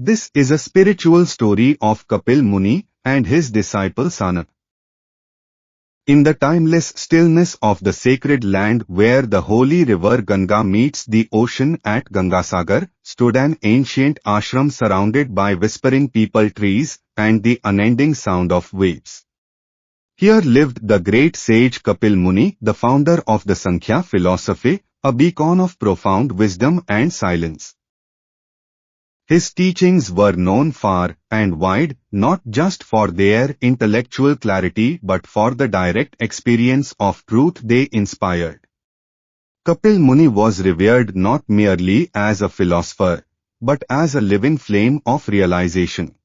This is a spiritual story of Kapil Muni and his disciple Sanak. In the timeless stillness of the sacred land where the holy river Ganga meets the ocean at Gangasagar, stood an ancient ashram surrounded by whispering peepal trees and the unending sound of waves. Here lived the great sage Kapil Muni, the founder of the Sankhya philosophy, a beacon of profound wisdom and silence. His teachings were known far and wide, not just for their intellectual clarity but for the direct experience of truth they inspired. Kapil Muni was revered not merely as a philosopher, but as a living flame of realization.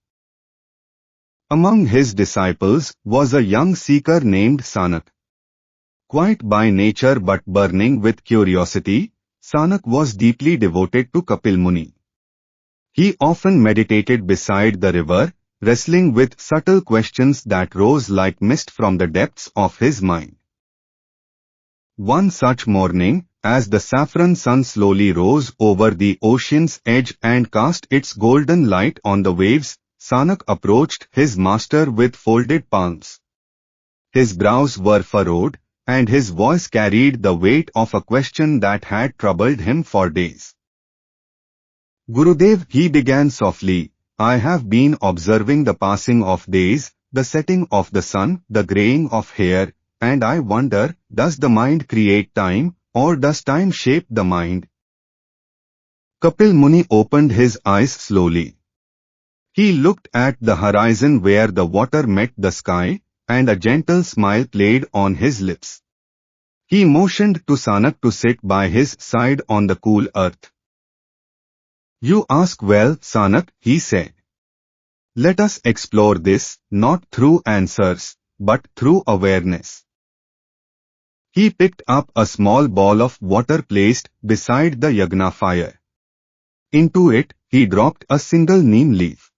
Among his disciples was a young seeker named Sanak. Quiet by nature but burning with curiosity, Sanak was deeply devoted to Kapil Muni. He often meditated beside the river, wrestling with subtle questions that rose like mist from the depths of his mind. One such morning, as the saffron sun slowly rose over the ocean's edge and cast its golden light on the waves, Sanak approached his master with folded palms. His brows were furrowed, and his voice carried the weight of a question that had troubled him for days. Gurudev, he began softly, I have been observing the passing of days, the setting of the sun, the graying of hair, and I wonder, does the mind create time, or does time shape the mind? Kapil Muni opened his eyes slowly. He looked at the horizon where the water met the sky, and a gentle smile played on his lips. He motioned to Sanak to sit by his side on the cool earth. You ask well, Sanak, he said. Let us explore this, not through answers, but through awareness. He picked up a small ball of water placed beside the yagna fire. Into it, he dropped a single neem leaf.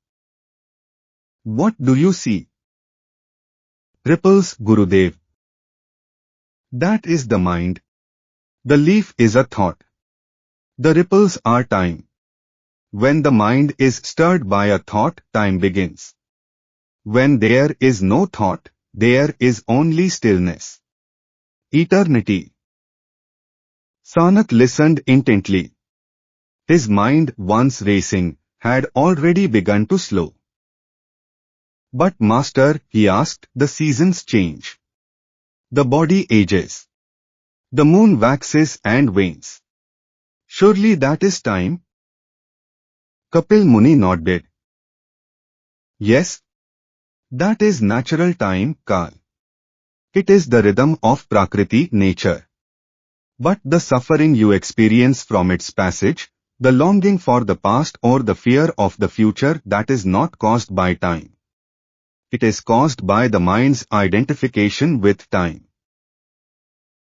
What do you see? Ripples, Gurudev. That is the mind. The leaf is a thought. The ripples are time. When the mind is stirred by a thought, time begins. When there is no thought, there is only stillness. Eternity. Sanak listened intently. His mind, once racing, had already begun to slow. But master, he asked, the seasons change. The body ages. The moon waxes and wanes. Surely that is time? Kapil Muni nodded. Yes. That is natural time, Kal. It is the rhythm of Prakriti, nature. But the suffering you experience from its passage, the longing for the past or the fear of the future, that is not caused by time. It is caused by the mind's identification with time.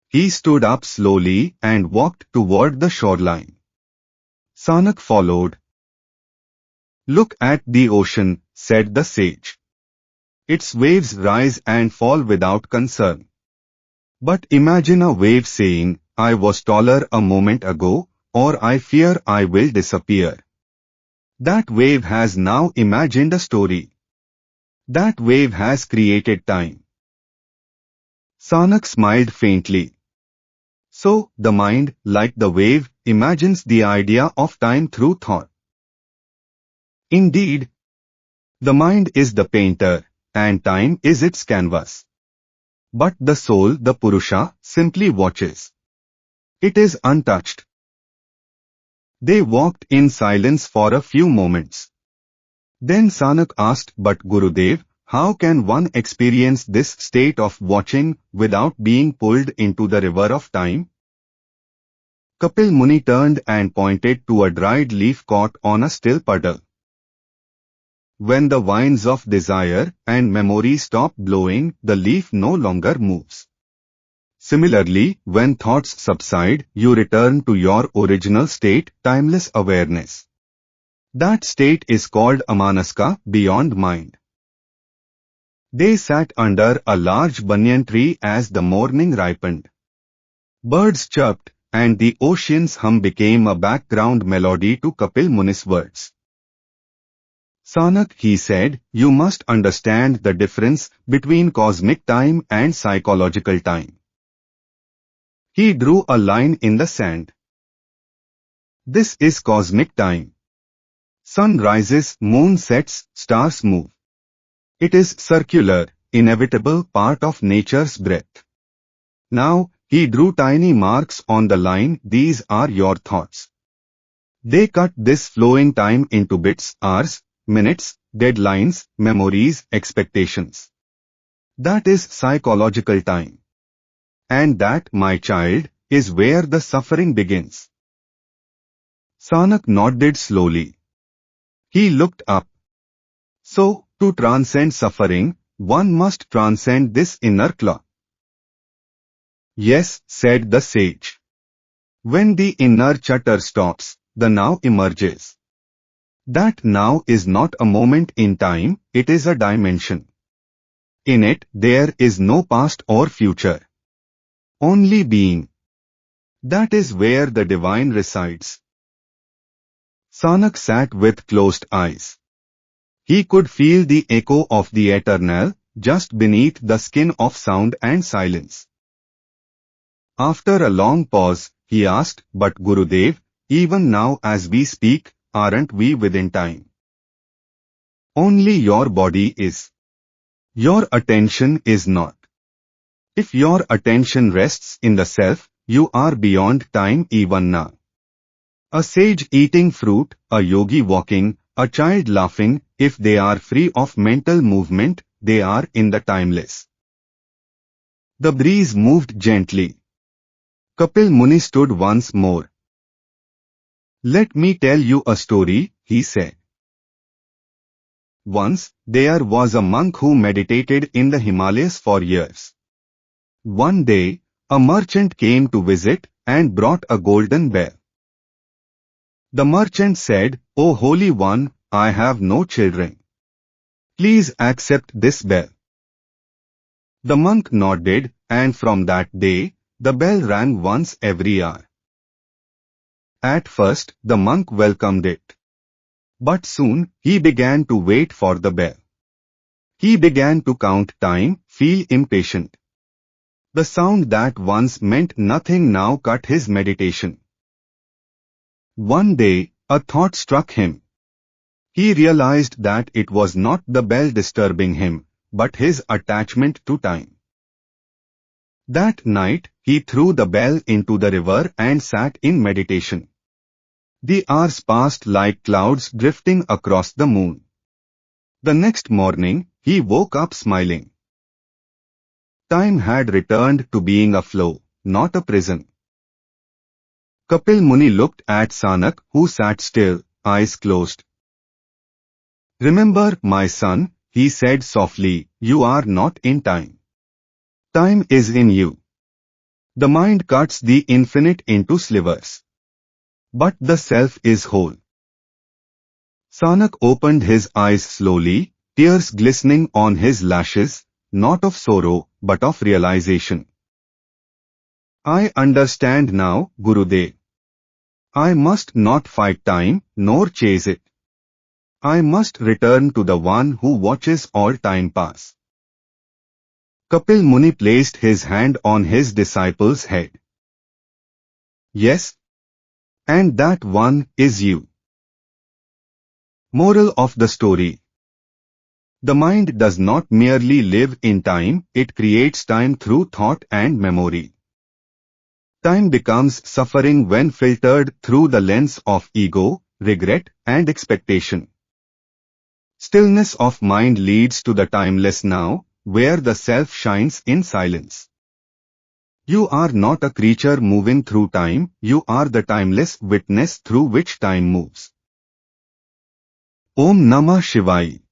He stood up slowly and walked toward the shoreline. Sanak followed. Look at the ocean, said the sage. Its waves rise and fall without concern. But imagine a wave saying, I was taller a moment ago, or I fear I will disappear. That wave has now imagined a story. That wave has created time. Sanak smiled faintly. So, the mind, like the wave, imagines the idea of time through thought. Indeed, the mind is the painter, and time is its canvas. But the soul, the Purusha, simply watches. It is untouched. They walked in silence for a few moments. Then Sanak asked, but Gurudev, how can one experience this state of watching without being pulled into the river of time? Kapil Muni turned and pointed to a dried leaf caught on a still puddle. When the winds of desire and memory stop blowing, the leaf no longer moves. Similarly, when thoughts subside, you return to your original state, timeless awareness. That state is called amanaska, beyond mind. They sat under a large banyan tree as the morning ripened. Birds chirped, and the ocean's hum became a background melody to Kapil Muni's words. Sanak, he said, you must understand the difference between cosmic time and psychological time. He drew a line in the sand. This is cosmic time. Sun rises, moon sets, stars move. It is circular, inevitable part of nature's breath. Now, he drew tiny marks on the line. These are your thoughts. They cut this flowing time into bits, hours, minutes, deadlines, memories, expectations. That is psychological time. And that, my child, is where the suffering begins. Sanak nodded slowly. He looked up. So, to transcend suffering, one must transcend this inner clock. Yes, said the sage. When the inner chatter stops, the now emerges. That now is not a moment in time, it is a dimension. In it, there is no past or future. Only being. That is where the divine resides. Sanak sat with closed eyes. He could feel the echo of the eternal, just beneath the skin of sound and silence. After a long pause, he asked, but Gurudev, even now as we speak, aren't we within time? Only your body is. Your attention is not. If your attention rests in the self, you are beyond time even now. A sage eating fruit, a yogi walking, a child laughing, if they are free of mental movement, they are in the timeless. The breeze moved gently. Kapil Muni stood once more. Let me tell you a story, he said. Once, there was a monk who meditated in the Himalayas for years. One day, a merchant came to visit and brought a golden bell. The merchant said, O Holy One, I have no children. Please accept this bell. The monk nodded, and from that day, the bell rang once every hour. At first, the monk welcomed it. But soon, he began to wait for the bell. He began to count time, feel impatient. The sound that once meant nothing now cut his meditation. One day, a thought struck him. He realized that it was not the bell disturbing him, but his attachment to time. That night, he threw the bell into the river and sat in meditation. The hours passed like clouds drifting across the moon. The next morning, he woke up smiling. Time had returned to being a flow, not a prison. Kapil Muni looked at Sanak, who sat still, eyes closed. Remember, my son, he said softly, you are not in time. Time is in you. The mind cuts the infinite into slivers. But the self is whole. Sanak opened his eyes slowly, tears glistening on his lashes, not of sorrow, but of realization. I understand now, Gurudev. I must not fight time, nor chase it. I must return to the one who watches all time pass. Kapil Muni placed his hand on his disciple's head. Yes. And that one is you. Moral of the story. The mind does not merely live in time, it creates time through thought and memory. Time becomes suffering when filtered through the lens of ego, regret, and expectation. Stillness of mind leads to the timeless now, where the self shines in silence. You are not a creature moving through time, you are the timeless witness through which time moves. Om Namah Shivaya.